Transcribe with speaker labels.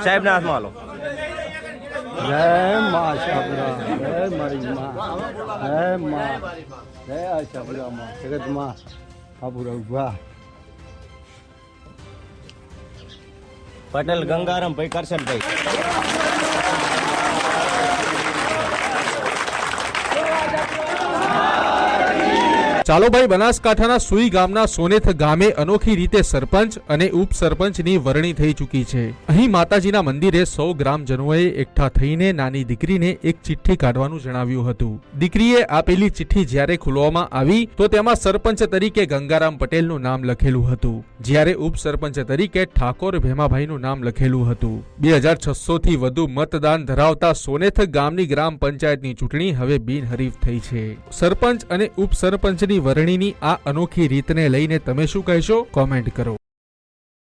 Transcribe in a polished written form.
Speaker 1: સાહેબના હાથમાં હાલો.
Speaker 2: જય મા આશાપુરા, જય મારી મા, જય મા, જય આશાપુરા માં, જગત માં આશાપુરા ઉભા.
Speaker 1: પટેલ ગંગારામ ભાઈ કરશનભાઈ.
Speaker 3: ચાલો ભાઈ, બનાસકાંઠાના સુઈ ગામના સોનેથ ગામે અનોખી રીતે સરપંચ અને ઉપસરપંચની વરણી થઈ ચૂકી છે. અહીં માતાજીના મંદિરે 100 ગ્રામજનોએ એકઠા થઈને નાની દીકરીને એક ચિઠ્ઠી કાઢવાનું જણાવ્યું હતું. દીકરીએ આપેલી ચિઠ્ઠી જ્યારે ખોલવામાં આવી તો તેમાં સરપંચ તરીકે ગંગારામ પટેલનું નામ લખેલું હતું, જ્યારે ઉપસરપંચ તરીકે ઠાકોર ભેમાભાઈનું નામ લખેલું હતું. 2600 થી વધુ મતદાન ધરાવતા સોનેથ ગામની ગ્રામ પંચાયતની ચૂંટણી હવે બિનહરીફ થઈ છે. સરપંચ અને ઉપસરપંચની વરણીની આ અનોખી રીતને લઈને તમે શું કહેશો? કોમેન્ટ કરો.